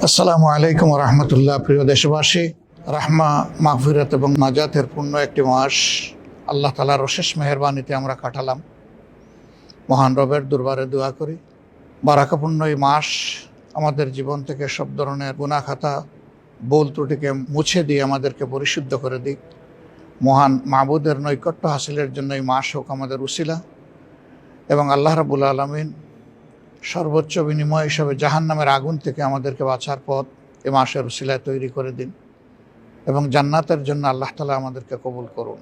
আসসালামু আলাইকুম রহমতুল্লাহ। প্রিয় দেশবাসী, রাহমা, মাগফিরাত এবং নাজাতের পূর্ণ একটি মাস আল্লাহ তাআলার অশেষ মেহেরবানিতে আমরা কাটালাম। মহান রবের দরবারে দোয়া করি বারাকাপূর্ণ এই মাস আমাদের জীবন থেকে সব ধরনের গুনাহ খাতা, ভুল ত্রুটিকে মুছে দিয়ে আমাদেরকে পরিশুদ্ধ করে দিক। মহান মাবুদের নৈকট্য হাসিলের জন্য এই মাস হোক আমাদের উসিলা, এবং আল্লাহ রাব্বুল আলামিন সর্বোচ্চ বিনিময় হিসাবে জাহান্নামের আগুন থেকে আমাদেরকে বাঁচার পথ এ মাসের উসিলায় তৈরি করে দিন, এবং জান্নাতের জন্য আল্লাহ তাআলা আমাদেরকে কবুল করুন।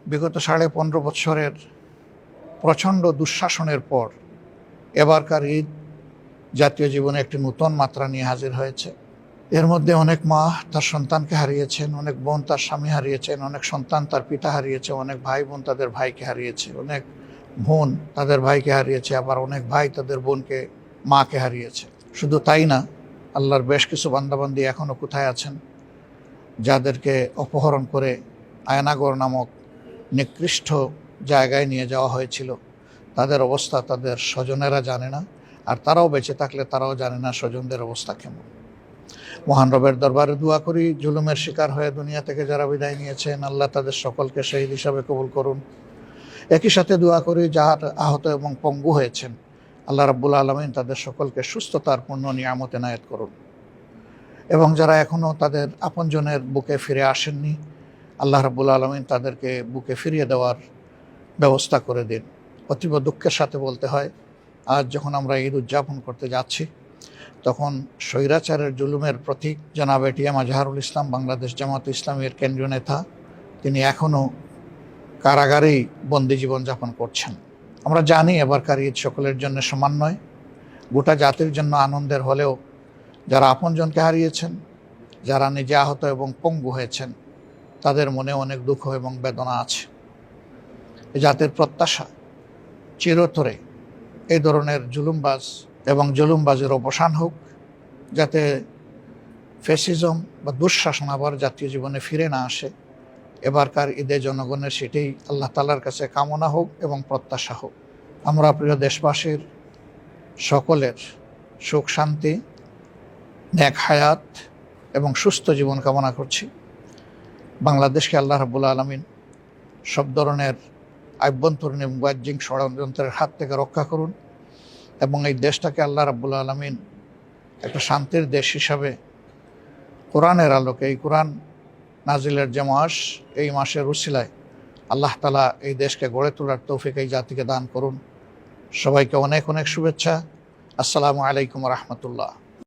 বিগত 15.5 বছরের প্রচণ্ড দুঃশাসনের পর এবারকার ঈদ জাতীয় জীবনে একটি নূতন মাত্রা নিয়ে হাজির হয়েছে। এর মধ্যে অনেক মা তার সন্তানকে হারিয়েছেন, অনেক বোন তার স্বামী হারিয়েছেন, অনেক সন্তান তার পিতা হারিয়েছে, অনেক ভাই বোন তাদের ভাইকে হারিয়েছে, অনেক বোন তাদের ভাইকে হারিয়েছে, আবার অনেক ভাই তাদের বোনকে, মাকে হারিয়েছে। শুধু তাই না, আল্লাহর বেশ কিছু বান্দাবান্দি এখনও কোথায় আছেন যাদেরকে অপহরণ করে আয়নাগর নামক নিকৃষ্ট জায়গায় নিয়ে যাওয়া হয়েছিল। তাদের অবস্থা তাদের স্বজনেরা জানে না, আর তারাও বেঁচে থাকলে তারাও জানে না স্বজনদের অবস্থা কেমন। মহান রবের দরবারে দোয়া করি জুলুমের শিকার হয়ে দুনিয়া থেকে যারা বিদায় নিয়েছেন, আল্লাহ তাদের সকলকে শহীদ হিসাবে কবুল করুন। একই সাথে দোয়া করি যারা আহত এবং পঙ্গু হয়েছেন, আল্লাহ রাব্বুল আলামিন তাদের সকলকে সুস্থতার পূর্ণ নিয়ামত এনায়েত করুন। এবং যারা এখনও তাদের আপনজনের বুকে ফিরে আসেননি, আল্লাহ রাব্বুল আলামিন তাদেরকে বুকে ফিরিয়ে দেওয়ার ব্যবস্থা করে দিন। অতীব দুঃখের সাথে বলতে হয়, আজ যখন আমরা ঈদ উদযাপন করতে যাচ্ছি, তখন স্বৈরাচারের জুলুমের প্রতীক জনাব এটিএম আজহারুল ইসলাম, বাংলাদেশ জামাত ইসলামীর কেন্দ্রীয় নেতা, তিনি এখনও কারাগারেই বন্দি জীবনযাপন করছেন। আমরা জানি এবারকার ঈদ সকলের জন্য সমান নয়, গোটা জাতির জন্য আনন্দের হলেও যারা আপনজনকে হারিয়েছেন, যারা নিজে আহত এবং পঙ্গু হয়েছেন, তাদের মনে অনেক দুঃখ এবং বেদনা আছে। এই জাতির প্রত্যাশা চিরতরে এই ধরনের জুলুমবাজ এবং জুলুমবাজের অবসান হোক, যাতে ফ্যাসিজম বা দুঃশাসন আবার জাতীয় জীবনে ফিরে না আসে। এবারকার ঈদে জনগণের সেটাই আল্লাহ তাআলার কাছে কামনা হোক এবং প্রত্যাশা হোক। আমরা প্রিয় দেশবাসীর সকলের সুখ শান্তি, নেক হায়াত এবং সুস্থ জীবন কামনা করছি। বাংলাদেশকে আল্লাহ রাব্বুল আলামিন সব ধরনের আভ্যন্তরীণ এবং বাহ্যিক ষড়যন্ত্রের হাত থেকে রক্ষা করুন, এবং এই দেশটাকে আল্লাহ রাব্বুল আলামিন একটা শান্তির দেশ হিসাবে কোরআনের আলোকে, এই কোরআন নাজিলের যে মাস, এই মাসের উসিলায় আল্লাহ তাআলা এই দেশকে গড়ে তোলার তৌফিক এই জাতিকে দান করুন। সবাইকে অনেক অনেক শুভেচ্ছা। আসসালামু আলাইকুম রহমতুল্লাহ।